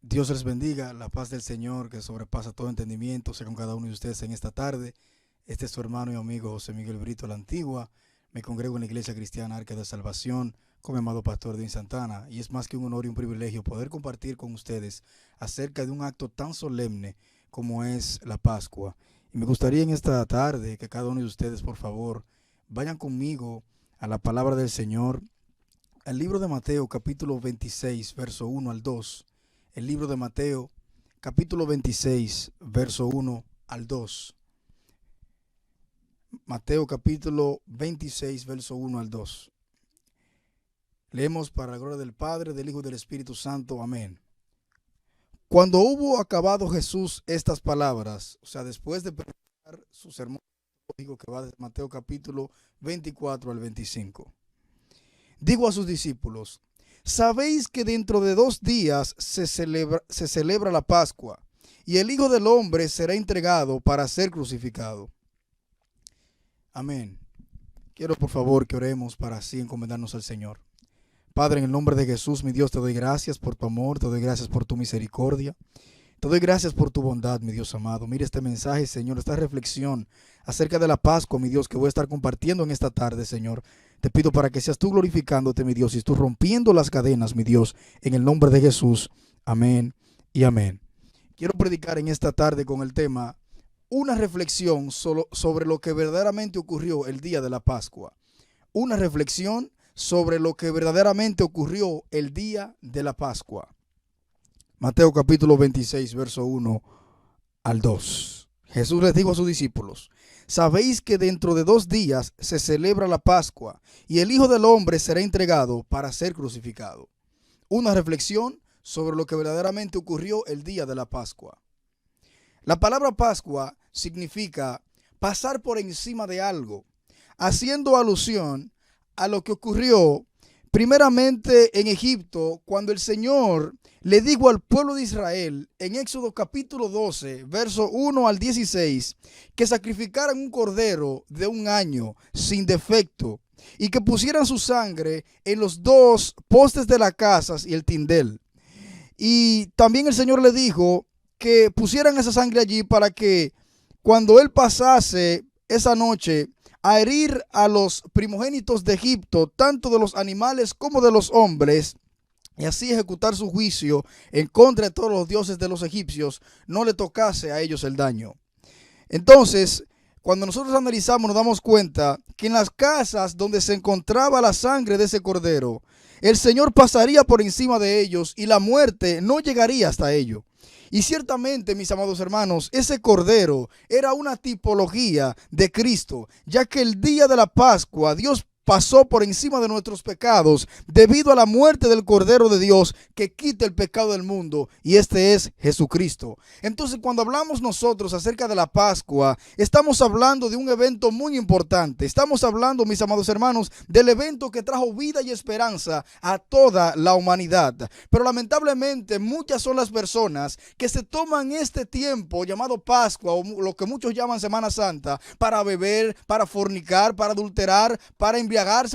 Dios les bendiga, la paz del Señor que sobrepasa todo entendimiento, sea con cada uno de ustedes en esta tarde. Este es su hermano y amigo José Miguel Brito La Antigua. Me congrego en la Iglesia Cristiana Arca de Salvación con mi amado pastor Edwin Santana, y es más que un honor y un privilegio poder compartir con ustedes acerca de un acto tan solemne como es la Pascua. Y me gustaría en esta tarde que cada uno de ustedes, por favor, vayan conmigo a la palabra del Señor, al libro de Mateo capítulo 26, verso 1 al 2. El libro de Mateo, capítulo 26, verso 1 al 2. Mateo, capítulo 26, verso 1 al 2. Leemos para la gloria del Padre, del Hijo y del Espíritu Santo. Amén. Cuando hubo acabado Jesús estas palabras, o sea, después de preparar su sermón, digo que va de Mateo capítulo 24 al 25. Digo a sus discípulos: sabéis que dentro de 2 días se celebra la Pascua, y el Hijo del Hombre será entregado para ser crucificado. Amén. Quiero por favor que oremos para así encomendarnos al Señor. Padre, en el nombre de Jesús, mi Dios, te doy gracias por tu amor, te doy gracias por tu misericordia. Te doy gracias por tu bondad, mi Dios amado. Mira este mensaje, Señor, esta reflexión acerca de la Pascua, mi Dios, que voy a estar compartiendo en esta tarde, Señor. Te pido para que seas tú glorificándote, mi Dios, y tú rompiendo las cadenas, mi Dios, en el nombre de Jesús. Amén y amén. Quiero predicar en esta tarde con el tema una reflexión sobre lo que verdaderamente ocurrió el día de la Pascua. Una reflexión sobre lo que verdaderamente ocurrió el día de la Pascua. Mateo capítulo 26, verso 1 al 2. Jesús les dijo a sus discípulos: sabéis que dentro de 2 días se celebra la Pascua, y el Hijo del Hombre será entregado para ser crucificado. Una reflexión sobre lo que verdaderamente ocurrió el día de la Pascua. La palabra Pascua significa pasar por encima de algo, haciendo alusión a lo que ocurrió primeramente en Egipto, cuando el Señor le dijo al pueblo de Israel en Éxodo capítulo 12, verso 1 al 16, que sacrificaran un cordero de 1 año sin defecto y que pusieran su sangre en los 2 postes de las casas y el tindel. Y también el Señor le dijo que pusieran esa sangre allí para que cuando él pasase esa noche a herir a los primogénitos de Egipto, tanto de los animales como de los hombres, y así ejecutar su juicio en contra de todos los dioses de los egipcios, no le tocase a ellos el daño. Entonces, cuando nosotros analizamos, nos damos cuenta que en las casas donde se encontraba la sangre de ese cordero, el Señor pasaría por encima de ellos y la muerte no llegaría hasta ellos. Y ciertamente, mis amados hermanos, ese cordero era una tipología de Cristo, ya que el día de la Pascua Dios pasó por encima de nuestros pecados debido a la muerte del Cordero de Dios que quita el pecado del mundo, y este es Jesucristo. Entonces, cuando hablamos nosotros acerca de la Pascua, estamos hablando de un evento muy importante. Estamos hablando, mis amados hermanos, del evento que trajo vida y esperanza a toda la humanidad. Pero lamentablemente muchas son las personas que se toman este tiempo llamado Pascua, o lo que muchos llaman Semana Santa, para beber, para fornicar, para adulterar, para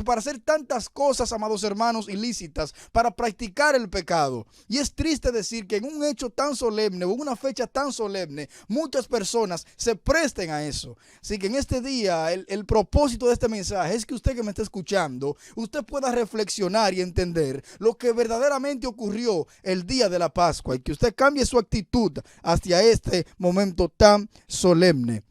para hacer tantas cosas, amados hermanos, ilícitas, para practicar el pecado. Y es triste decir que en un hecho tan solemne o en una fecha tan solemne, muchas personas se presten a eso. Así que en este día, el propósito de este mensaje es que usted que me está escuchando, usted pueda reflexionar y entender lo que verdaderamente ocurrió el día de la Pascua, y que usted cambie su actitud hacia este momento tan solemne.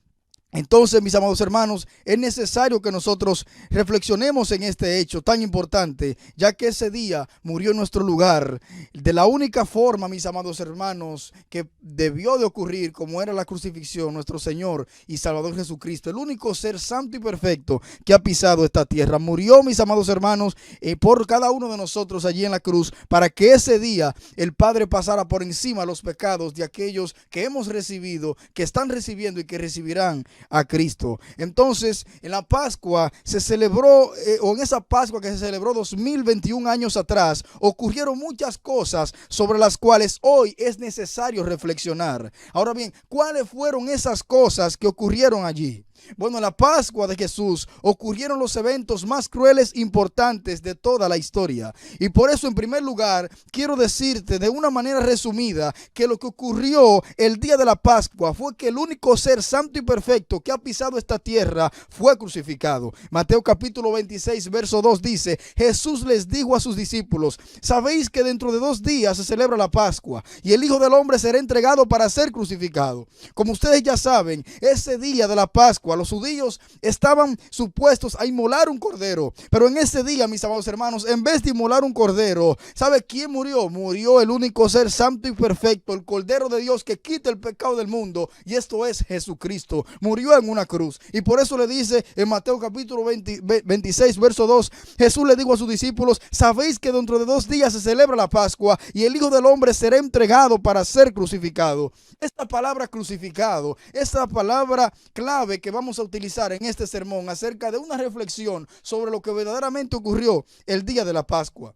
Entonces, mis amados hermanos, es necesario que nosotros reflexionemos en este hecho tan importante, ya que ese día murió en nuestro lugar. De la única forma, mis amados hermanos, que debió de ocurrir, como era la crucifixión, nuestro Señor y Salvador Jesucristo, el único ser santo y perfecto que ha pisado esta tierra, murió, mis amados hermanos, por cada uno de nosotros allí en la cruz, para que ese día el Padre pasara por encima de los pecados de aquellos que hemos recibido, que están recibiendo y que recibirán a Cristo. Entonces, en la Pascua se celebró, o en esa Pascua que se celebró 2021 años atrás, ocurrieron muchas cosas sobre las cuales hoy es necesario reflexionar. Ahora bien, ¿cuáles fueron esas cosas que ocurrieron allí? Bueno, en la Pascua de Jesús ocurrieron los eventos más crueles e importantes de toda la historia. Y por eso, en primer lugar, quiero decirte de una manera resumida que lo que ocurrió el día de la Pascua fue que el único ser santo y perfecto que ha pisado esta tierra fue crucificado. Mateo capítulo 26, verso 2 dice: Jesús les dijo a sus discípulos: sabéis que dentro de 2 días se celebra la Pascua y el Hijo del Hombre será entregado para ser crucificado. Como ustedes ya saben, ese día de la Pascua los judíos estaban supuestos a inmolar un cordero, pero en ese día, mis amados hermanos, en vez de inmolar un cordero, ¿sabe quién murió? Murió el único ser santo y perfecto, el Cordero de Dios que quita el pecado del mundo, y esto es Jesucristo. Murió en una cruz, y por eso le dice en Mateo capítulo 26, verso 2, Jesús le dijo a sus discípulos: sabéis que dentro de 2 días se celebra la Pascua y el Hijo del Hombre será entregado para ser crucificado. Esta palabra crucificado, esta palabra clave que vamos a utilizar en este sermón acerca de una reflexión sobre lo que verdaderamente ocurrió el día de la Pascua.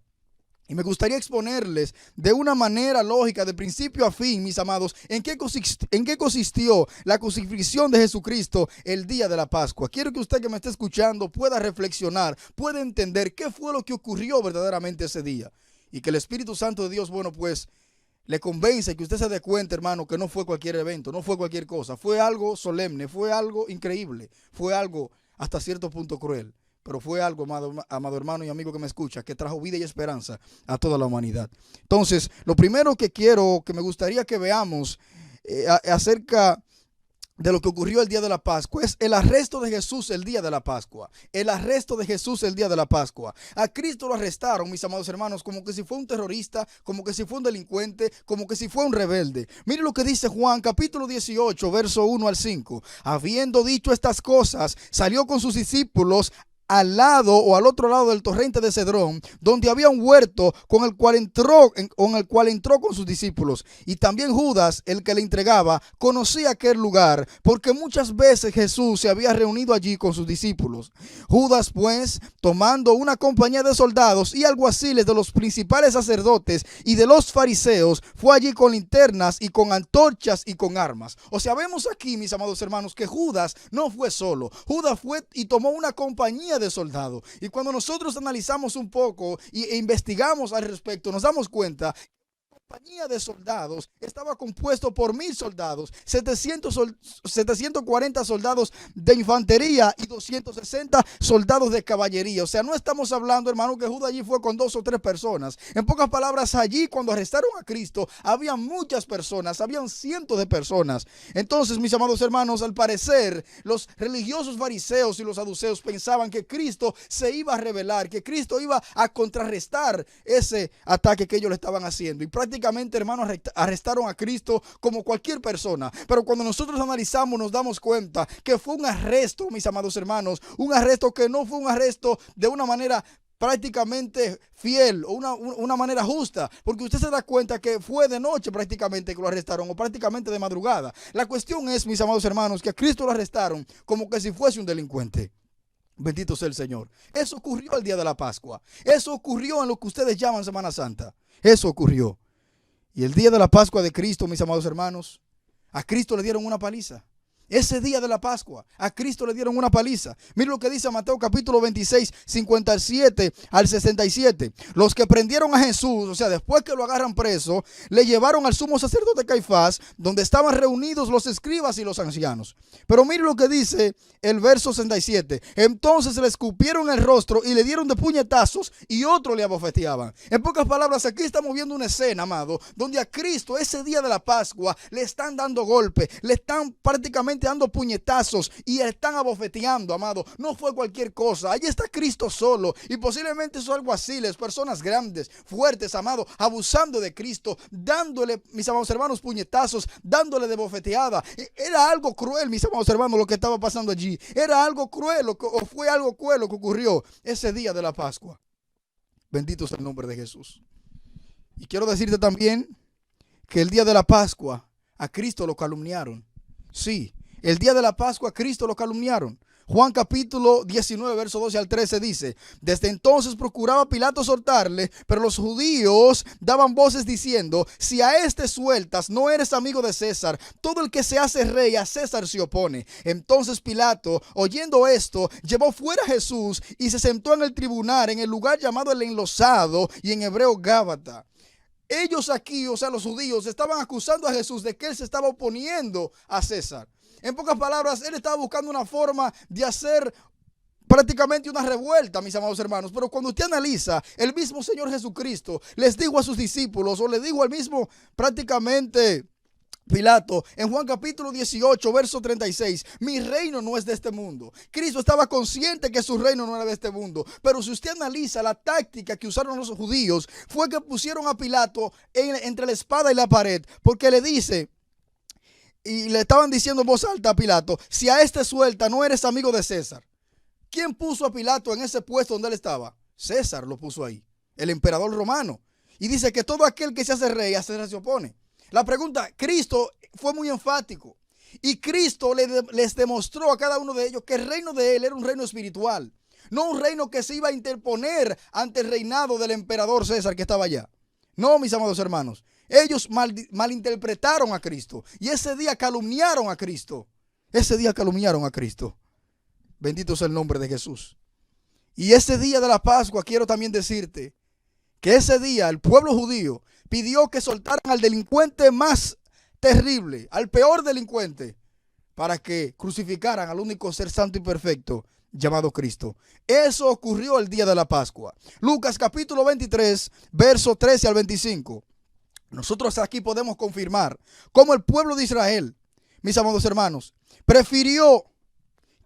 Y me gustaría exponerles de una manera lógica, de principio a fin, mis amados, en qué consistió la crucifixión de Jesucristo el día de la Pascua. Quiero que usted que me esté escuchando pueda reflexionar, pueda entender qué fue lo que ocurrió verdaderamente ese día. Y que el Espíritu Santo de Dios, bueno, pues le convence, que usted se dé cuenta, hermano, que no fue cualquier evento, no fue cualquier cosa. Fue algo solemne, fue algo increíble, fue algo hasta cierto punto cruel. Pero fue algo, amado hermano y amigo que me escucha, que trajo vida y esperanza a toda la humanidad. Entonces, lo primero que me gustaría que veamos acerca de lo que ocurrió el día de la Pascua es el arresto de Jesús el día de la Pascua. El arresto de Jesús el día de la Pascua. A Cristo lo arrestaron, mis amados hermanos, como que si fue un terrorista, como que si fue un delincuente, como que si fue un rebelde. Mire lo que dice Juan capítulo 18, verso 1 al 5. Habiendo dicho estas cosas, salió con sus discípulos al lado o al otro lado del torrente de Cedrón, donde había un huerto con el cual entró con sus discípulos. Y también Judas, el que le entregaba, conocía aquel lugar, porque muchas veces Jesús se había reunido allí con sus discípulos. Judas, pues, tomando una compañía de soldados y alguaciles de los principales sacerdotes y de los fariseos, fue allí con linternas y con antorchas y con armas. O sea, vemos aquí, mis amados hermanos, que Judas no fue solo. Judas fue y tomó una compañía de soldados. Y cuando nosotros analizamos un poco e investigamos al respecto, nos damos cuenta que la compañía de soldados estaba compuesto por 1000 soldados, 740 soldados de infantería y 260 soldados de caballería. O sea, no estamos hablando, hermano, que Judas allí fue con 2 o 3 personas. En pocas palabras, allí cuando arrestaron a Cristo, había muchas personas, habían cientos de personas. Entonces, mis amados hermanos, al parecer, los religiosos fariseos y los saduceos pensaban que Cristo se iba a rebelar, que Cristo iba a contrarrestar ese ataque que ellos le estaban haciendo. Y prácticamente, hermanos, arrestaron a Cristo como cualquier persona. Pero cuando nosotros analizamos, nos damos cuenta que fue un arresto, mis amados hermanos, un arresto que no fue un arresto de una manera prácticamente fiel o una manera justa, porque usted se da cuenta que fue de noche prácticamente que lo arrestaron, o prácticamente de madrugada. La cuestión es, mis amados hermanos, que a Cristo lo arrestaron como que si fuese un delincuente. Bendito sea el Señor. Eso ocurrió el día de la Pascua. Eso ocurrió en lo que ustedes llaman Semana Santa. Eso ocurrió. Y el día de la Pascua de Cristo, mis amados hermanos, a Cristo le dieron una paliza. Ese día de la Pascua, a Cristo le dieron una paliza. Mira lo que dice Mateo capítulo 26, 57 al 67. Los que prendieron a Jesús, o sea, después que lo agarran preso, le llevaron al sumo sacerdote Caifás, donde estaban reunidos los escribas y los ancianos. Pero mire lo que dice el verso 67. Entonces le escupieron el rostro y le dieron de puñetazos y otros le abofeteaban. En pocas palabras, aquí estamos viendo una escena, amado, donde a Cristo ese día de la Pascua le están dando golpe, le están prácticamente dando puñetazos y están abofeteando, amado. No fue cualquier cosa. Allí está Cristo solo y posiblemente son alguaciles, personas grandes, fuertes, amado, abusando de Cristo, dándole, mis amados hermanos, puñetazos, dándole de bofeteada. Era algo cruel, mis amados hermanos, lo que estaba pasando allí. Era algo cruel o fue algo cruel lo que ocurrió ese día de la Pascua. Bendito sea el nombre de Jesús. Y quiero decirte también que el día de la Pascua a Cristo lo calumniaron. Sí, el día de la Pascua a Cristo lo calumniaron. Juan capítulo 19, verso 12 al 13 dice: desde entonces procuraba Pilato soltarle, pero los judíos daban voces diciendo: si a este sueltas, no eres amigo de César. Todo el que se hace rey a César se opone. Entonces Pilato, oyendo esto, llevó fuera a Jesús y se sentó en el tribunal, en el lugar llamado el Enlosado, y en hebreo Gábata. Ellos aquí, o sea, los judíos, estaban acusando a Jesús de que él se estaba oponiendo a César. En pocas palabras, él estaba buscando una forma de hacer prácticamente una revuelta, mis amados hermanos. Pero cuando usted analiza, el mismo Señor Jesucristo les dijo a sus discípulos, o le dijo al mismo prácticamente Pilato, en Juan capítulo 18, verso 36, mi reino no es de este mundo. Cristo estaba consciente que su reino no era de este mundo. Pero si usted analiza la táctica que usaron los judíos, fue que pusieron a Pilato entre la espada y la pared, porque le dice, y le estaban diciendo en voz alta a Pilato: si a este suelta, no eres amigo de César. ¿Quién puso a Pilato en ese puesto donde él estaba? César lo puso ahí, el emperador romano. Y dice que todo aquel que se hace rey a César se opone. La pregunta, Cristo fue muy enfático. Y Cristo les demostró a cada uno de ellos que el reino de él era un reino espiritual. No un reino que se iba a interponer ante el reinado del emperador César que estaba allá. No, mis amados hermanos. Ellos malinterpretaron a Cristo. Y ese día calumniaron a Cristo. Ese día calumniaron a Cristo. Bendito sea el nombre de Jesús. Y ese día de la Pascua quiero también decirte que ese día el pueblo judío pidió que soltaran al delincuente más terrible, al peor delincuente, para que crucificaran al único ser santo y perfecto llamado Cristo. Eso ocurrió el día de la Pascua. Lucas capítulo 23, verso 13 al 25. Nosotros aquí podemos confirmar cómo el pueblo de Israel, mis amados hermanos, prefirió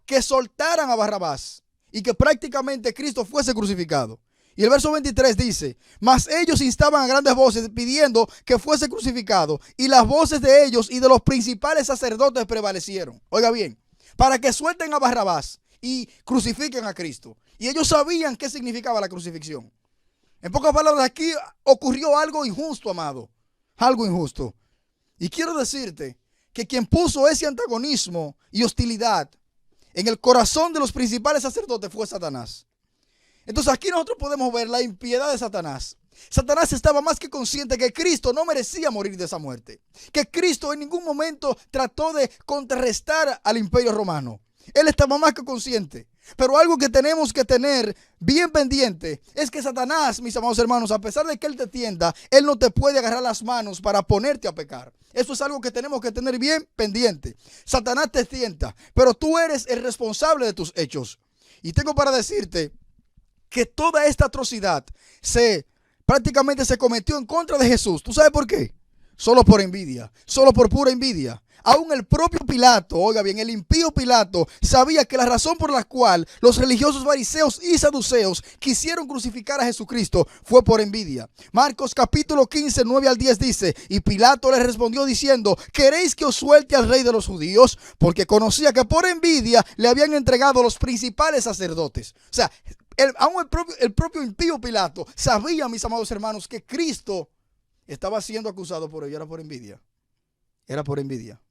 que soltaran a Barrabás y que prácticamente Cristo fuese crucificado. Y el verso 23 dice: mas ellos instaban a grandes voces pidiendo que fuese crucificado, y las voces de ellos y de los principales sacerdotes prevalecieron. Oiga bien, para que suelten a Barrabás y crucifiquen a Cristo. Y ellos sabían qué significaba la crucifixión. En pocas palabras, aquí ocurrió algo injusto, amado. Algo injusto. Y quiero decirte que quien puso ese antagonismo y hostilidad en el corazón de los principales sacerdotes fue Satanás. Entonces aquí nosotros podemos ver la impiedad de Satanás. Satanás estaba más que consciente que Cristo no merecía morir de esa muerte. Que Cristo en ningún momento trató de contrarrestar al imperio romano. Él estaba más que consciente. Pero algo que tenemos que tener bien pendiente es que Satanás, mis amados hermanos, a pesar de que él te tienda, él no te puede agarrar las manos para ponerte a pecar. Eso es algo que tenemos que tener bien pendiente. Satanás te tienta, pero tú eres el responsable de tus hechos. Y tengo para decirte que toda esta atrocidad prácticamente se cometió en contra de Jesús. ¿Tú sabes por qué? Solo por envidia, solo por pura envidia. Aún el propio Pilato, oiga bien, el impío Pilato sabía que la razón por la cual los religiosos fariseos y saduceos quisieron crucificar a Jesucristo fue por envidia. Marcos capítulo 15, 9 al 10 dice: y Pilato les respondió diciendo: ¿queréis que os suelte al rey de los judíos? Porque conocía que por envidia le habían entregado los principales sacerdotes. O sea, aún el propio impío Pilato sabía, mis amados hermanos, que Cristo estaba siendo acusado por ello. Era por envidia. Era por envidia.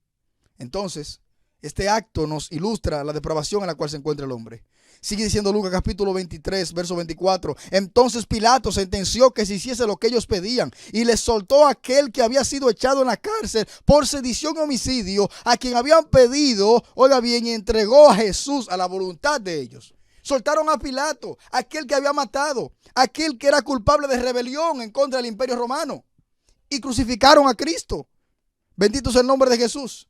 Entonces, este acto nos ilustra la depravación en la cual se encuentra el hombre. Sigue diciendo Lucas capítulo 23, verso 24. Entonces Pilato sentenció que se hiciese lo que ellos pedían y les soltó a aquel que había sido echado en la cárcel por sedición y homicidio, a quien habían pedido, oiga bien, y entregó a Jesús a la voluntad de ellos. Soltaron a Pilato, aquel que había matado, aquel que era culpable de rebelión en contra del imperio romano, y crucificaron a Cristo. Bendito sea el nombre de Jesús.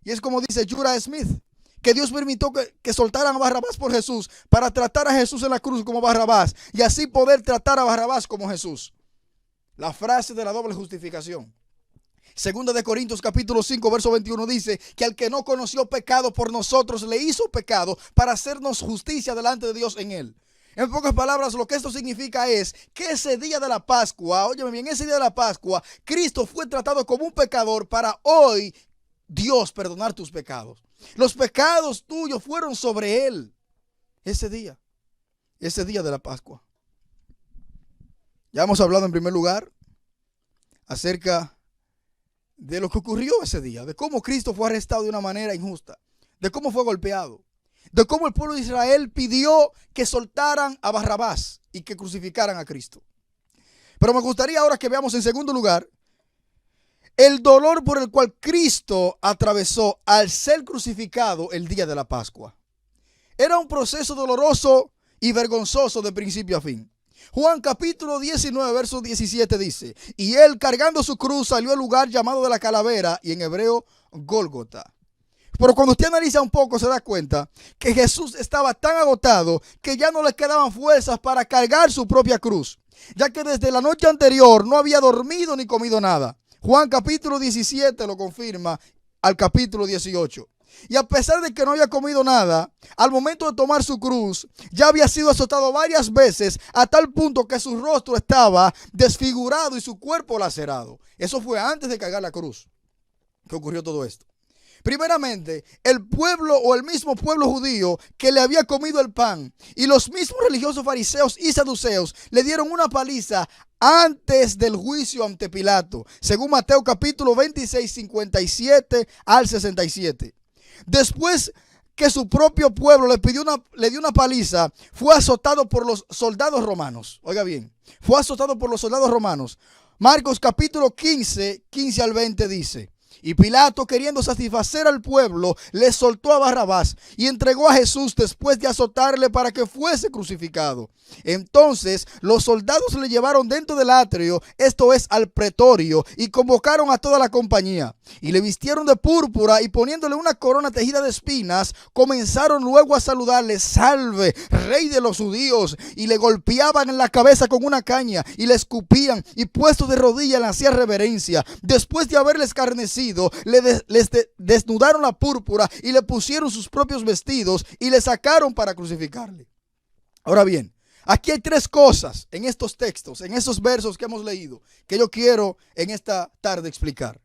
Y es como dice Jura Smith, que Dios permitió que soltaran a Barrabás por Jesús para tratar a Jesús en la cruz como Barrabás y así poder tratar a Barrabás como Jesús. La frase de la doble justificación. Segunda de Corintios capítulo 5 verso 21 dice que al que no conoció pecado por nosotros le hizo pecado para hacernos justicia delante de Dios en él. En pocas palabras, lo que esto significa es que ese día de la Pascua, óyeme bien, ese día de la Pascua, Cristo fue tratado como un pecador para hoy Dios perdonar tus pecados. Los pecados tuyos fueron sobre él ese día de la Pascua. Ya hemos hablado en primer lugar acerca de lo que ocurrió ese día, de cómo Cristo fue arrestado de una manera injusta, de cómo fue golpeado. de cómo el pueblo de Israel pidió que soltaran a Barrabás y que crucificaran a Cristo. Pero me gustaría ahora que veamos en segundo lugar el dolor por el cual Cristo atravesó al ser crucificado el día de la Pascua. Era un proceso doloroso y vergonzoso de principio a fin. Juan capítulo 19, verso 17 dice: y él cargando su cruz salió al lugar llamado de la calavera, y en hebreo Gólgota. Pero cuando usted analiza un poco se da cuenta que Jesús estaba tan agotado que ya no le quedaban fuerzas para cargar su propia cruz, ya que desde la noche anterior no había dormido ni comido nada. Juan capítulo 17 lo confirma al capítulo 18. Y a pesar de que no había comido nada, al momento de tomar su cruz, ya había sido azotado varias veces a tal punto que su rostro estaba desfigurado y su cuerpo lacerado. Eso fue antes de cargar la cruz que ocurrió todo esto. Primeramente, el pueblo o el mismo pueblo judío que le había comido el pan y los mismos religiosos fariseos y saduceos le dieron una paliza antes del juicio ante Pilato, según Mateo capítulo 26, 57 al 67. Después que su propio pueblo le dio una paliza, fue azotado por los soldados romanos. Oiga bien, fue azotado por los soldados romanos. Marcos capítulo 15, 15 al 20 dice: y Pilato, queriendo satisfacer al pueblo, le soltó a Barrabás y entregó a Jesús después de azotarle para que fuese crucificado. Entonces los soldados le llevaron dentro del atrio, esto es al pretorio, y convocaron a toda la compañía. Y le vistieron de púrpura y poniéndole una corona tejida de espinas, comenzaron luego a saludarle: salve, rey de los judíos. Y le golpeaban en la cabeza con una caña y le escupían, y puesto de rodillas le hacían reverencia. Después de haberle escarnecido, les desnudaron la púrpura y le pusieron sus propios vestidos y le sacaron para crucificarle. Ahora bien, aquí hay tres cosas en estos textos, en estos versos que hemos leído, que yo quiero en esta tarde explicar.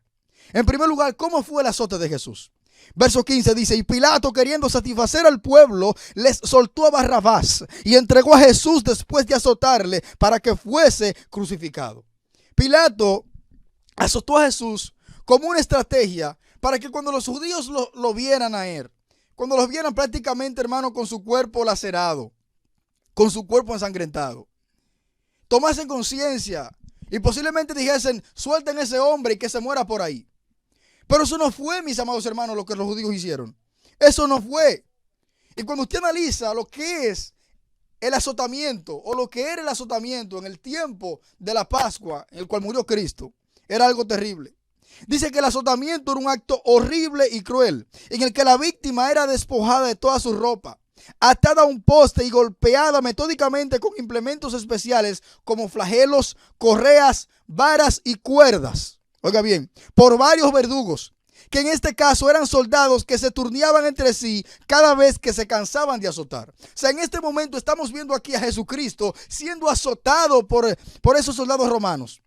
En primer lugar, ¿cómo fue el azote de Jesús? Verso 15 dice: y Pilato, queriendo satisfacer al pueblo, les soltó a Barrabás y entregó a Jesús después de azotarle para que fuese crucificado. Pilato azotó a Jesús como una estrategia para que cuando los judíos lo vieran a él, cuando los vieran prácticamente, hermano, con su cuerpo lacerado, con su cuerpo ensangrentado, tomasen conciencia y posiblemente dijesen: suelten a ese hombre y que se muera por ahí. Pero eso no fue, mis amados hermanos, lo que los judíos hicieron. Eso no fue. Y cuando usted analiza lo que es el azotamiento o lo que era el azotamiento en el tiempo de la Pascua en el cual murió Cristo, era algo terrible. Dice que el azotamiento era un acto horrible y cruel, en el que la víctima era despojada de toda su ropa, atada a un poste y golpeada metódicamente con implementos especiales como flagelos, correas, varas y cuerdas. Oiga bien, por varios verdugos, que en este caso eran soldados que se turneaban entre sí cada vez que se cansaban de azotar. O sea, en este momento estamos viendo aquí a Jesucristo siendo azotado por esos soldados romanos.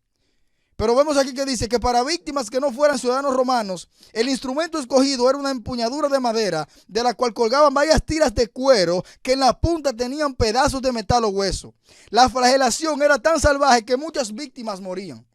Pero vemos aquí que dice que para víctimas que no fueran ciudadanos romanos, el instrumento escogido era una empuñadura de madera de la cual colgaban varias tiras de cuero que en la punta tenían pedazos de metal o hueso. La flagelación era tan salvaje que muchas víctimas morían.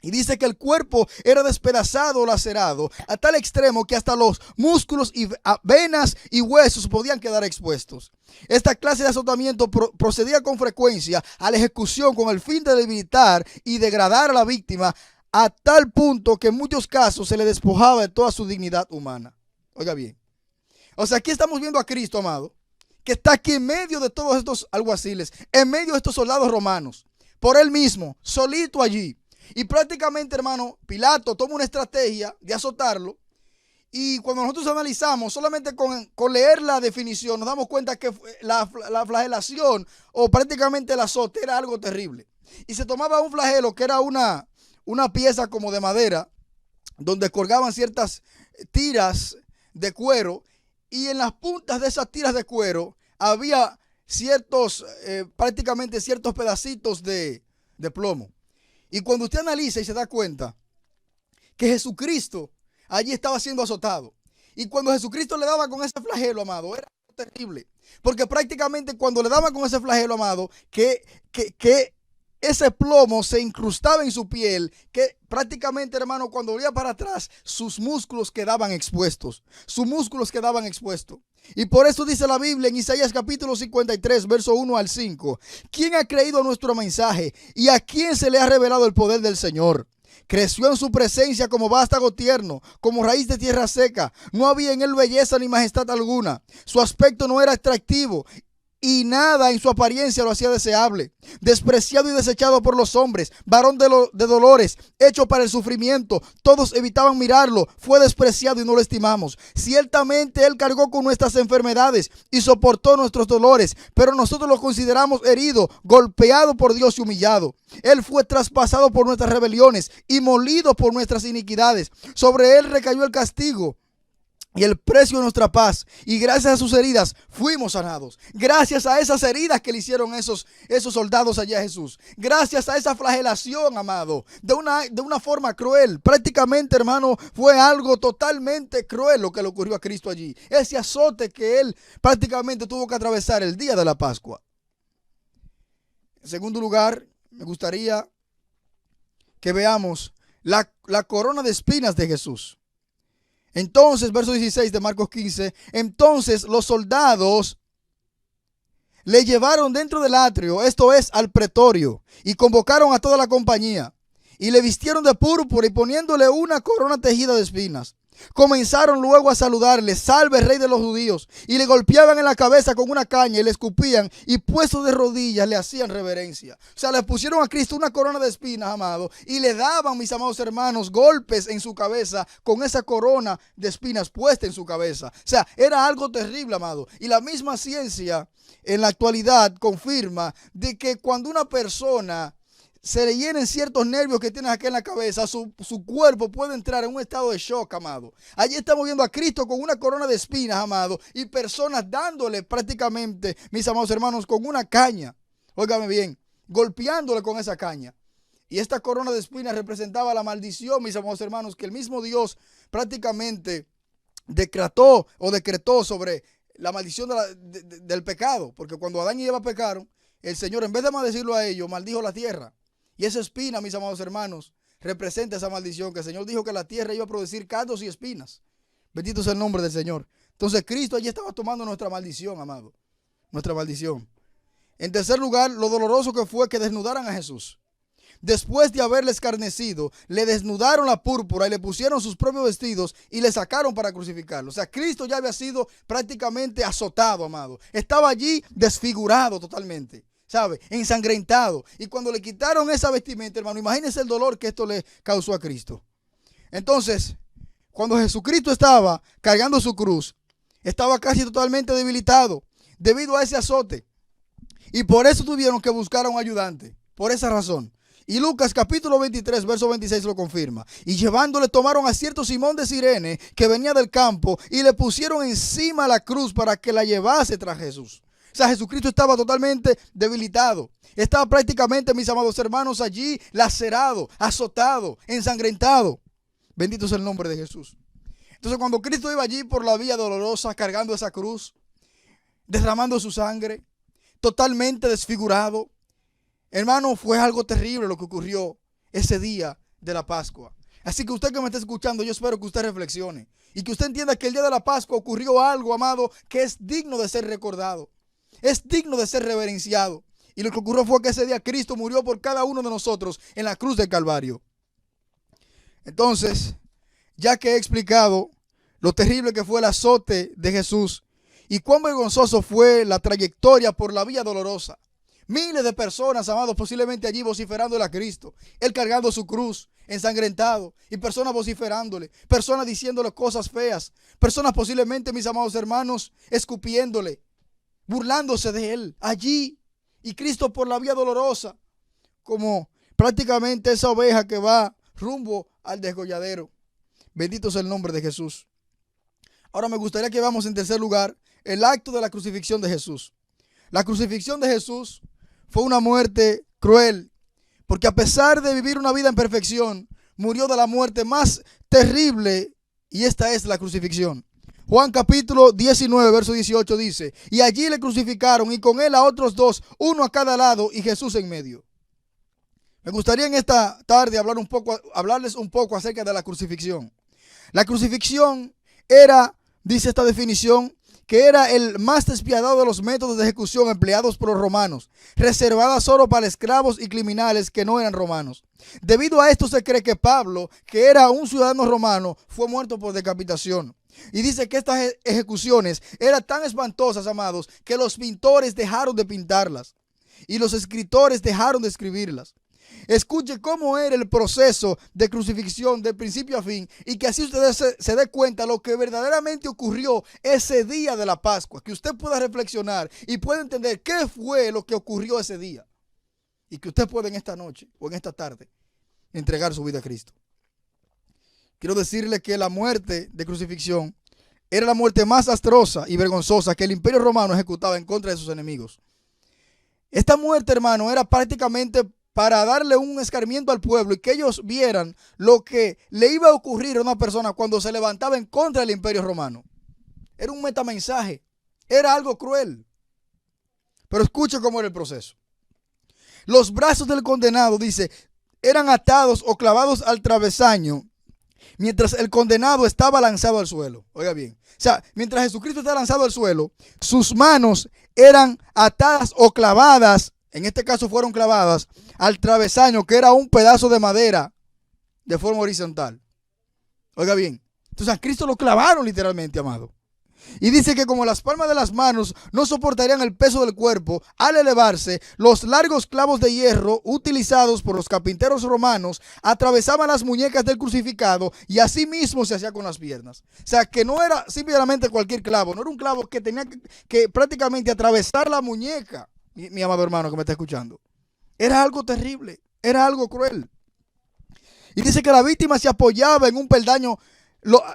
Y dice que el cuerpo era despedazado o lacerado a tal extremo que hasta los músculos y venas y huesos podían quedar expuestos. Esta clase de azotamiento procedía con frecuencia a la ejecución con el fin de debilitar y degradar a la víctima a tal punto que en muchos casos se le despojaba de toda su dignidad humana. Oiga bien. O sea, aquí estamos viendo a Cristo, amado, que está aquí en medio de todos estos alguaciles, en medio de estos soldados romanos, por él mismo, solito allí. Y prácticamente, hermano, Pilato toma una estrategia de azotarlo. Y cuando nosotros analizamos, solamente con leer la definición, nos damos cuenta que la flagelación o prácticamente el azote era algo terrible. Y se tomaba un flagelo que era una pieza como de madera, donde colgaban ciertas tiras de cuero. Y en las puntas de esas tiras de cuero había prácticamente ciertos pedacitos de plomo. Y cuando usted analiza y se da cuenta que Jesucristo allí estaba siendo azotado, y cuando Jesucristo le daba con ese flagelo, amado, era terrible, porque prácticamente cuando le daban con ese flagelo, amado, que ese plomo se incrustaba en su piel, que prácticamente, hermano, cuando volvía para atrás, sus músculos quedaban expuestos. Sus músculos quedaban expuestos. Y por eso dice la Biblia en Isaías capítulo 53, verso 1 al 5. ¿Quién ha creído a nuestro mensaje? ¿Y a quién se le ha revelado el poder del Señor? Creció en su presencia como vástago tierno, como raíz de tierra seca. No había en él belleza ni majestad alguna. Su aspecto no era atractivo y nada en su apariencia lo hacía deseable. Despreciado y desechado por los hombres, varón de dolores, hecho para el sufrimiento. Todos evitaban mirarlo. Fue despreciado y no lo estimamos. Ciertamente él cargó con nuestras enfermedades y soportó nuestros dolores, pero nosotros lo consideramos herido, golpeado por Dios y humillado. Él fue traspasado por nuestras rebeliones y molido por nuestras iniquidades. Sobre él recayó el castigo y el precio de nuestra paz, y gracias a sus heridas fuimos sanados. Gracias a esas heridas que le hicieron esos soldados allá a Jesús. Gracias a esa flagelación, amado, de una forma cruel. Prácticamente, hermano, fue algo totalmente cruel lo que le ocurrió a Cristo allí. Ese azote que él prácticamente tuvo que atravesar el día de la Pascua. En segundo lugar, me gustaría que veamos la corona de espinas de Jesús. Entonces, verso 16 de Marcos 15, entonces los soldados le llevaron dentro del atrio, esto es, al pretorio, y convocaron a toda la compañía, y le vistieron de púrpura y poniéndole una corona tejida de espinas. Comenzaron luego a saludarle, salve rey de los judíos, y le golpeaban en la cabeza con una caña y le escupían y puestos de rodillas le hacían reverencia. O sea, le pusieron a Cristo una corona de espinas, amado, y le daban, mis amados hermanos, golpes en su cabeza con esa corona de espinas puesta en su cabeza. O sea, era algo terrible, amado. Y la misma ciencia en la actualidad confirma de que cuando una persona se le llenen ciertos nervios que tienes aquí en la cabeza, su cuerpo puede entrar en un estado de shock, amado. Allí estamos viendo a Cristo con una corona de espinas, amado, y personas dándole prácticamente, mis amados hermanos, con una caña. Óigame bien, golpeándole con esa caña. Y esta corona de espinas representaba la maldición, mis amados hermanos, que el mismo Dios prácticamente decretó sobre la maldición del pecado. Porque cuando Adán y Eva pecaron, el Señor, en vez de maldecirlo a ellos, maldijo la tierra. Y esa espina, mis amados hermanos, representa esa maldición, que el Señor dijo que la tierra iba a producir cardos y espinas. Bendito sea el nombre del Señor. Entonces Cristo allí estaba tomando nuestra maldición, amado. Nuestra maldición. En tercer lugar, lo doloroso que fue que desnudaran a Jesús. Después de haberle escarnecido, le desnudaron la púrpura y le pusieron sus propios vestidos y le sacaron para crucificarlo. O sea, Cristo ya había sido prácticamente azotado, amado. Estaba allí desfigurado totalmente, ¿sabe? Ensangrentado. Y cuando le quitaron esa vestimenta, hermano, imagínense el dolor que esto le causó a Cristo. Entonces, cuando Jesucristo estaba cargando su cruz, estaba casi totalmente debilitado debido a ese azote. Y por eso tuvieron que buscar a un ayudante. Por esa razón. Y Lucas capítulo 23, verso 26 lo confirma. Y llevándole tomaron a cierto Simón de Cirene que venía del campo y le pusieron encima la cruz para que la llevase tras Jesús. O sea, Jesucristo estaba totalmente debilitado. Estaba prácticamente, mis amados hermanos, allí lacerado, azotado, ensangrentado. Bendito sea el nombre de Jesús. Entonces, cuando Cristo iba allí por la vía dolorosa, cargando esa cruz, derramando su sangre, totalmente desfigurado, hermano, fue algo terrible lo que ocurrió ese día de la Pascua. Así que usted que me está escuchando, yo espero que usted reflexione y que usted entienda que el día de la Pascua ocurrió algo, amado, que es digno de ser recordado. Es digno de ser reverenciado. Y lo que ocurrió fue que ese día Cristo murió por cada uno de nosotros en la cruz del Calvario. Entonces, ya que he explicado lo terrible que fue el azote de Jesús y cuán vergonzoso fue la trayectoria por la vía dolorosa, miles de personas, amados, posiblemente allí vociferándole a Cristo, él cargando su cruz, ensangrentado, y personas vociferándole, personas diciéndole cosas feas, personas posiblemente, mis amados hermanos, escupiéndole, burlándose de él, allí, y Cristo por la vía dolorosa, como prácticamente esa oveja que va rumbo al desgolladero. Bendito sea el nombre de Jesús. Ahora me gustaría que veamos en tercer lugar el acto de la crucifixión de Jesús. La crucifixión de Jesús fue una muerte cruel, porque a pesar de vivir una vida en perfección, murió de la muerte más terrible, y esta es la crucifixión. Juan capítulo 19, verso 18 dice, y allí le crucificaron y con él a otros dos, uno a cada lado y Jesús en medio. Me gustaría en esta tarde hablarles un poco acerca de la crucifixión. La crucifixión era, dice esta definición, que era el más despiadado de los métodos de ejecución empleados por los romanos, reservada solo para esclavos y criminales que no eran romanos. Debido a esto se cree que Pablo, que era un ciudadano romano, fue muerto por decapitación. Y dice que estas ejecuciones eran tan espantosas, amados, que los pintores dejaron de pintarlas y los escritores dejaron de escribirlas. Escuche cómo era el proceso de crucifixión de principio a fin y que así usted se dé cuenta de lo que verdaderamente ocurrió ese día de la Pascua, que usted pueda reflexionar y pueda entender qué fue lo que ocurrió ese día y que usted pueda en esta noche o en esta tarde entregar su vida a Cristo. Quiero decirle que la muerte de crucifixión era la muerte más astrosa y vergonzosa que el Imperio Romano ejecutaba en contra de sus enemigos. Esta muerte, hermano, era prácticamente para darle un escarmiento al pueblo y que ellos vieran lo que le iba a ocurrir a una persona cuando se levantaba en contra del Imperio Romano. Era un metamensaje, era algo cruel. Pero escuche cómo era el proceso. Los brazos del condenado, dice, eran atados o clavados al travesaño mientras el condenado estaba lanzado al suelo. Oiga bien, o sea, mientras Jesucristo estaba lanzado al suelo, sus manos eran atadas o clavadas, en este caso fueron clavadas al travesaño, que era un pedazo de madera de forma horizontal. Oiga bien, entonces a Cristo lo clavaron literalmente, amado. Y dice que como las palmas de las manos no soportarían el peso del cuerpo, al elevarse, los largos clavos de hierro utilizados por los carpinteros romanos atravesaban las muñecas del crucificado y así mismo se hacía con las piernas. O sea, que no era simplemente cualquier clavo, no era un clavo que tenía que prácticamente atravesar la muñeca, mi amado hermano que me está escuchando. Era algo terrible, era algo cruel. Y dice que la víctima se apoyaba en un peldaño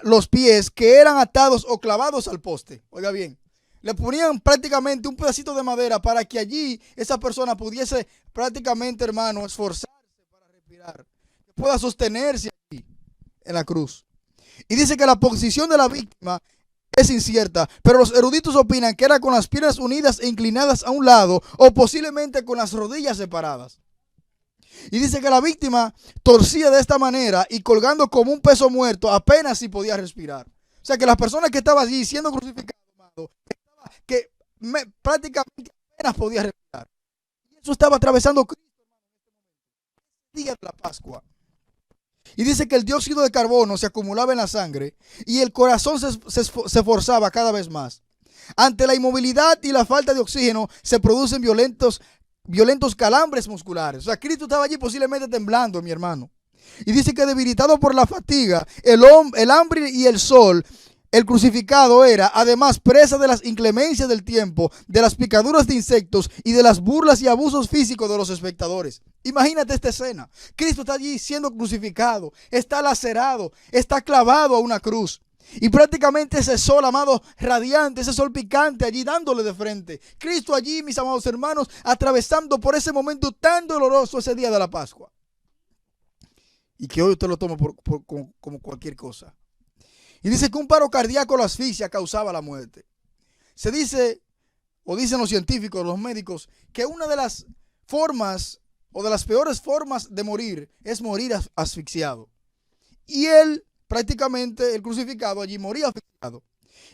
los pies que eran atados o clavados al poste. Oiga bien, le ponían prácticamente un pedacito de madera para que allí esa persona pudiese prácticamente, hermano, esforzarse para respirar, que pueda sostenerse allí en la cruz. Y dice que la posición de la víctima es incierta, pero los eruditos opinan que era con las piernas unidas e inclinadas a un lado o posiblemente con las rodillas separadas. Y dice que la víctima torcía de esta manera y colgando como un peso muerto apenas si podía respirar. O sea que las personas que estaban allí siendo crucificadas, que prácticamente apenas podía respirar. Y eso estaba atravesando Cristo, el día de la Pascua. Y dice que el dióxido de carbono se acumulaba en la sangre y el corazón se esforzaba cada vez más. Ante la inmovilidad y la falta de oxígeno se producen violentos calambres musculares. O sea, Cristo estaba allí posiblemente temblando, mi hermano. Y dice que debilitado por la fatiga, el hambre y el sol, el crucificado era además presa de las inclemencias del tiempo, de las picaduras de insectos y de las burlas y abusos físicos de los espectadores. Imagínate esta escena. Cristo está allí siendo crucificado, está lacerado, está clavado a una cruz. Y prácticamente ese sol, amado, radiante, ese sol picante allí dándole de frente. Cristo allí, mis amados hermanos, atravesando por ese momento tan doloroso ese día de la Pascua. Y que hoy usted lo toma como cualquier cosa. Y dice que un paro cardíaco o la asfixia causaba la muerte. Se dice, o dicen los científicos, los médicos, que una de las formas o de las peores formas de morir es morir asfixiado. Y él, prácticamente el crucificado allí moría asfixiado.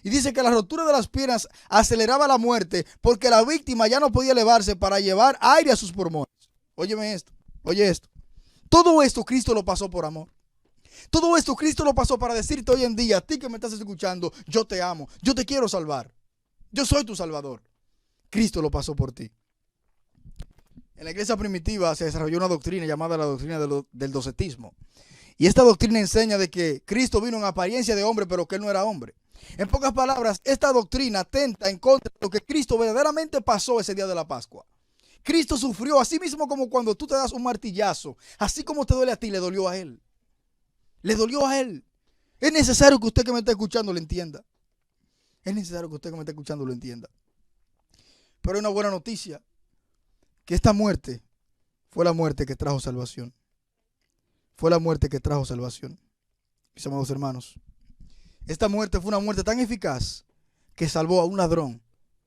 Y dice que la rotura de las piernas aceleraba la muerte porque la víctima ya no podía elevarse para llevar aire a sus pulmones. Óyeme esto, oye esto. Todo esto Cristo lo pasó por amor. Todo esto Cristo lo pasó para decirte hoy en día, a ti que me estás escuchando, yo te amo, yo te quiero salvar. Yo soy tu salvador. Cristo lo pasó por ti. En la iglesia primitiva se desarrolló una doctrina llamada la doctrina del docetismo. Y esta doctrina enseña de que Cristo vino en apariencia de hombre, pero que él no era hombre. En pocas palabras, esta doctrina atenta en contra de lo que Cristo verdaderamente pasó ese día de la Pascua. Cristo sufrió, así mismo como cuando tú te das un martillazo, así como te duele a ti, le dolió a él. Le dolió a él. Es necesario que usted que me está escuchando lo entienda. Es necesario que usted que me está escuchando lo entienda. Pero hay una buena noticia, que esta muerte fue la muerte que trajo salvación. Fue la muerte que trajo salvación. Mis amados hermanos, esta muerte fue una muerte tan eficaz que salvó a un ladrón,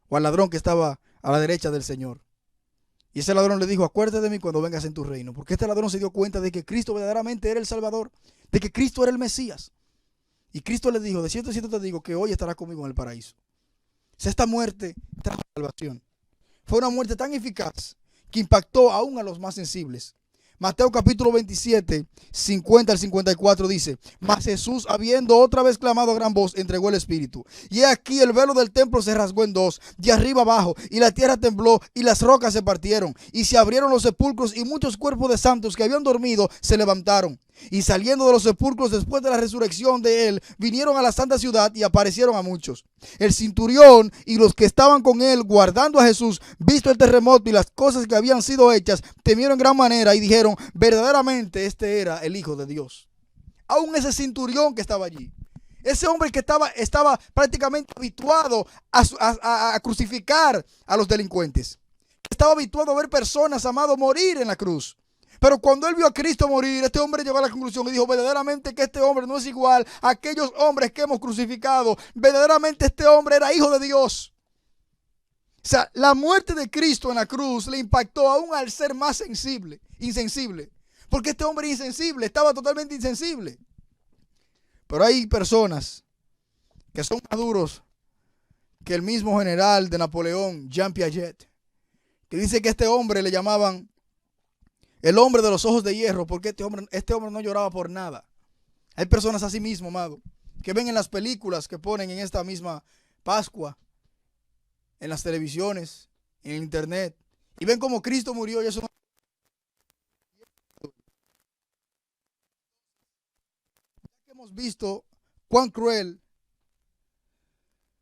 o al ladrón que estaba a la derecha del Señor. Y ese ladrón le dijo, acuérdate de mí cuando vengas en tu reino. Porque este ladrón se dio cuenta de que Cristo verdaderamente era el Salvador, de que Cristo era el Mesías. Y Cristo le dijo, de cierto te digo que hoy estarás conmigo en el paraíso. O sea, esta muerte trajo salvación. Fue una muerte tan eficaz que impactó aún a los más sensibles. Mateo capítulo 27, 50 al 54 dice, mas Jesús, habiendo otra vez clamado a gran voz, entregó el espíritu. Y he aquí el velo del templo se rasgó en dos, de arriba abajo, y la tierra tembló, y las rocas se partieron, y se abrieron los sepulcros, y muchos cuerpos de santos que habían dormido se levantaron. Y saliendo de los sepulcros después de la resurrección de él, vinieron a la santa ciudad y aparecieron a muchos. El centurión y los que estaban con él guardando a Jesús, visto el terremoto y las cosas que habían sido hechas, temieron en gran manera y dijeron, verdaderamente este era el Hijo de Dios. Aún ese centurión que estaba allí, ese hombre que estaba prácticamente habituado a crucificar a los delincuentes, estaba habituado a ver personas, amado, morir en la cruz. Pero cuando él vio a Cristo morir, este hombre llegó a la conclusión y dijo, verdaderamente que este hombre no es igual a aquellos hombres que hemos crucificado. Verdaderamente este hombre era hijo de Dios. O sea, la muerte de Cristo en la cruz le impactó aún al ser más insensible. Porque este hombre insensible, estaba totalmente insensible. Pero hay personas que son más duros que el mismo general de Napoleón, Jean Piaget, que dice que este hombre le llamaban el hombre de los ojos de hierro, porque este hombre no lloraba por nada. Hay personas así mismo, amado, que ven en las películas que ponen en esta misma Pascua, en las televisiones, en el internet, y ven cómo Cristo murió y eso no. Hemos visto cuán cruel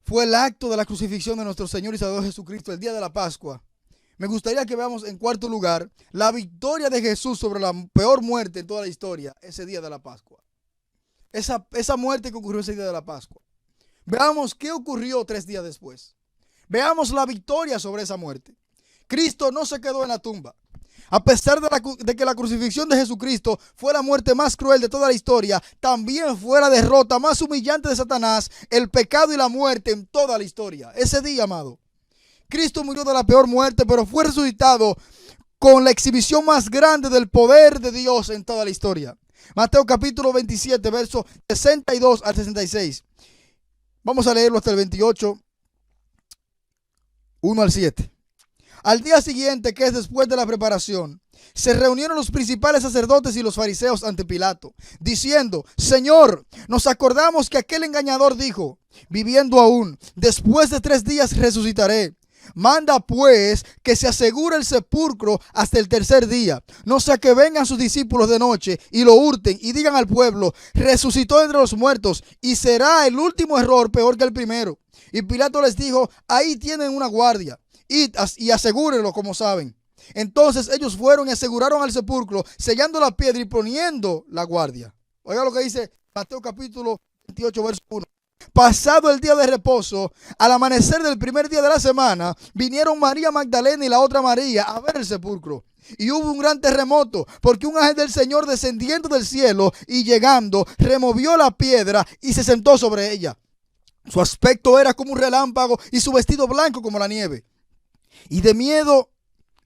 fue el acto de la crucifixión de nuestro Señor y Salvador Jesucristo el día de la Pascua. Me gustaría que veamos en cuarto lugar la victoria de Jesús sobre la peor muerte en toda la historia, ese día de la Pascua. Esa muerte que ocurrió ese día de la Pascua. Veamos qué ocurrió 3 días después. Veamos la victoria sobre esa muerte. Cristo no se quedó en la tumba. A pesar de que la crucifixión de Jesucristo fue la muerte más cruel de toda la historia, también fue la derrota más humillante de Satanás, el pecado y la muerte en toda la historia. Ese día, amado, Cristo murió de la peor muerte, pero fue resucitado con la exhibición más grande del poder de Dios en toda la historia. Mateo capítulo 27, versos 62 al 66. Vamos a leerlo hasta el 28, 1 al 7. Al día siguiente, que es después de la preparación, se reunieron los principales sacerdotes y los fariseos ante Pilato, diciendo, Señor, nos acordamos que aquel engañador dijo, viviendo aún, después de 3 días resucitaré. Manda pues que se asegure el sepulcro hasta el tercer día, no sea que vengan sus discípulos de noche y lo hurten y digan al pueblo, resucitó entre los muertos, y será el último error peor que el primero. Y Pilato les dijo, ahí tienen una guardia, id y asegúrenlo como saben. Entonces ellos fueron y aseguraron al sepulcro, sellando la piedra y poniendo la guardia. Oiga lo que dice Mateo capítulo 28, verso 1. Pasado el día de reposo, al amanecer del primer día de la semana, vinieron María Magdalena y la otra María a ver el sepulcro. Y hubo un gran terremoto, porque un ángel del Señor descendiendo del cielo y llegando, removió la piedra y se sentó sobre ella. Su aspecto era como un relámpago y su vestido blanco como la nieve. Y de miedo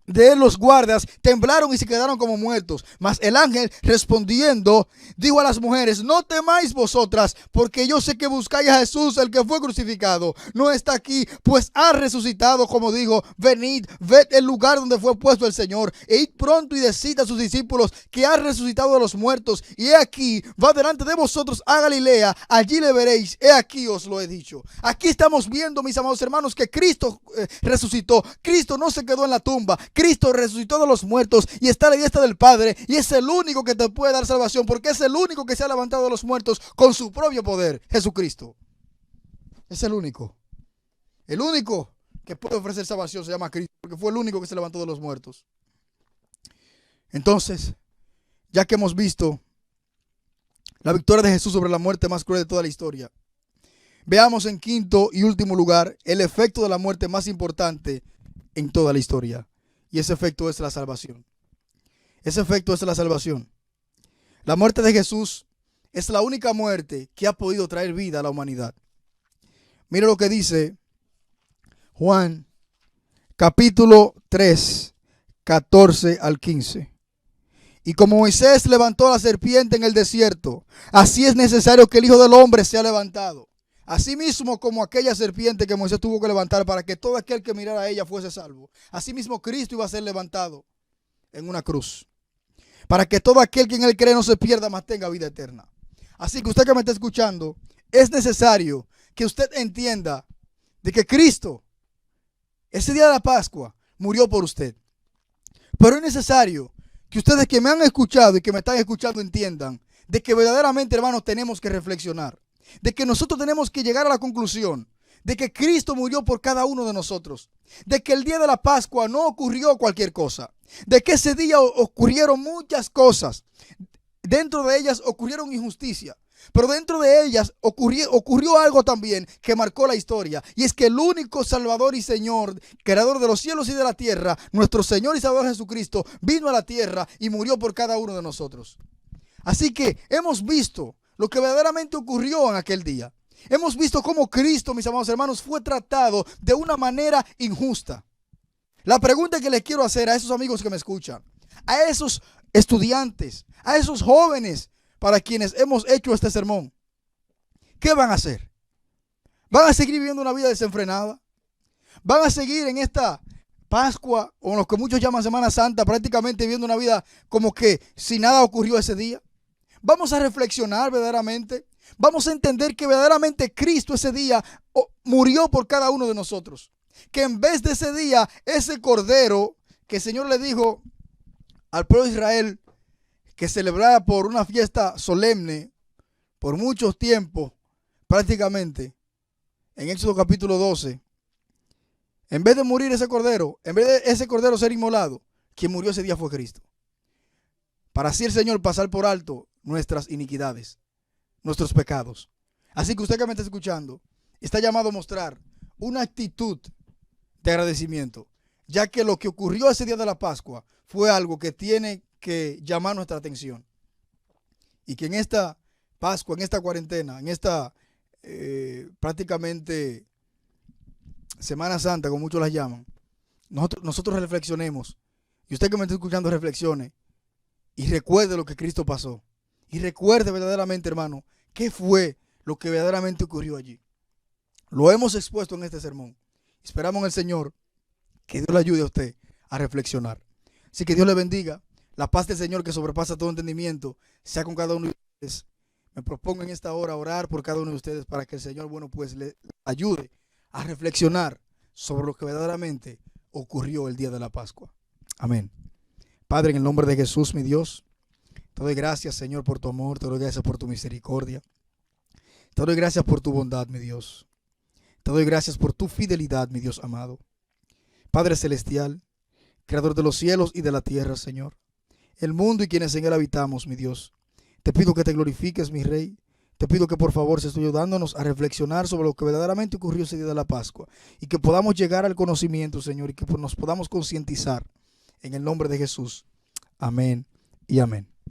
de él los guardas temblaron y se quedaron como muertos. Mas el ángel respondiendo dijo a las mujeres, no temáis vosotras, porque yo sé que buscáis a Jesús, el que fue crucificado. No está aquí, pues ha resucitado, como dijo. Venid, ved el lugar donde fue puesto el Señor, e id pronto y decid a sus discípulos que ha resucitado de los muertos, y he aquí, va delante de vosotros a Galilea, allí le veréis. He aquí os lo he dicho. Aquí estamos viendo, mis amados hermanos, que Cristo resucitó. Cristo no se quedó en la tumba. Cristo resucitó de los muertos y está a la diestra del Padre, y es el único que te puede dar salvación, porque es el único que se ha levantado de los muertos con su propio poder. Jesucristo es el único que puede ofrecer salvación. Se llama Cristo, porque fue el único que se levantó de los muertos. Entonces, ya que hemos visto la victoria de Jesús sobre la muerte más cruel de toda la historia, veamos en quinto y último lugar el efecto de la muerte más importante en toda la historia. Y ese efecto es la salvación. Ese efecto es la salvación. La muerte de Jesús es la única muerte que ha podido traer vida a la humanidad. Mira lo que dice Juan capítulo 3, 14 al 15. Y como Moisés levantó la serpiente en el desierto, así es necesario que el Hijo del Hombre sea levantado. Asimismo como aquella serpiente que Moisés tuvo que levantar para que todo aquel que mirara a ella fuese salvo. Asimismo Cristo iba a ser levantado en una cruz, para que todo aquel que en él cree no se pierda, mas tenga vida eterna. Así que usted que me está escuchando, es necesario que usted entienda de que Cristo, ese día de la Pascua, murió por usted. Pero es necesario que ustedes que me han escuchado y que me están escuchando entiendan de que verdaderamente, hermanos, tenemos que reflexionar. De que nosotros tenemos que llegar a la conclusión de que Cristo murió por cada uno de nosotros. De que el día de la Pascua no ocurrió cualquier cosa. De que ese día ocurrieron muchas cosas. Dentro de ellas ocurrieron injusticias. Pero dentro de ellas ocurrió algo también que marcó la historia. Y es que el único Salvador y Señor, Creador de los cielos y de la tierra, nuestro Señor y Salvador Jesucristo, vino a la tierra y murió por cada uno de nosotros. Así que hemos visto lo que verdaderamente ocurrió en aquel día. Hemos visto cómo Cristo, mis amados hermanos, fue tratado de una manera injusta. La pregunta que les quiero hacer a esos amigos que me escuchan, a esos estudiantes, a esos jóvenes para quienes hemos hecho este sermón, ¿qué van a hacer? ¿Van a seguir viviendo una vida desenfrenada? ¿Van a seguir en esta Pascua o en lo que muchos llaman Semana Santa prácticamente viviendo una vida como que si nada ocurrió ese día? Vamos a reflexionar verdaderamente. Vamos a entender que verdaderamente Cristo ese día murió por cada uno de nosotros. Que en vez de ese día, ese cordero que el Señor le dijo al pueblo de Israel que celebrara por una fiesta solemne por muchos tiempos, prácticamente, en Éxodo capítulo 12, en vez de morir ese cordero, en vez de ese cordero ser inmolado, quien murió ese día fue Cristo. Para así el Señor pasar por alto nuestras iniquidades, nuestros pecados. Así que usted que me está escuchando, está llamado a mostrar una actitud de agradecimiento, ya que lo que ocurrió ese día de la Pascua fue algo que tiene que llamar nuestra atención. Y que en esta Pascua, en esta cuarentena, en esta prácticamente Semana Santa, como muchos la llaman, nosotros reflexionemos. Y usted que me está escuchando reflexione y recuerde lo que Cristo pasó. Y recuerde verdaderamente, hermano, qué fue lo que verdaderamente ocurrió allí. Lo hemos expuesto en este sermón. Esperamos en el Señor que Dios le ayude a usted a reflexionar. Así que Dios le bendiga. La paz del Señor que sobrepasa todo entendimiento sea con cada uno de ustedes. Me propongo en esta hora orar por cada uno de ustedes para que el Señor, bueno, pues le ayude a reflexionar sobre lo que verdaderamente ocurrió el día de la Pascua. Amén. Padre, en el nombre de Jesús, mi Dios, te doy gracias, Señor, por tu amor, te doy gracias por tu misericordia. Te doy gracias por tu bondad, mi Dios. Te doy gracias por tu fidelidad, mi Dios amado. Padre celestial, Creador de los cielos y de la tierra, Señor, el mundo y quienes en él habitamos, mi Dios. Te pido que te glorifiques, mi Rey. Te pido que por favor se esté ayudándonos a reflexionar sobre lo que verdaderamente ocurrió ese día de la Pascua y que podamos llegar al conocimiento, Señor, y que nos podamos concientizar en el nombre de Jesús. Amén y amén.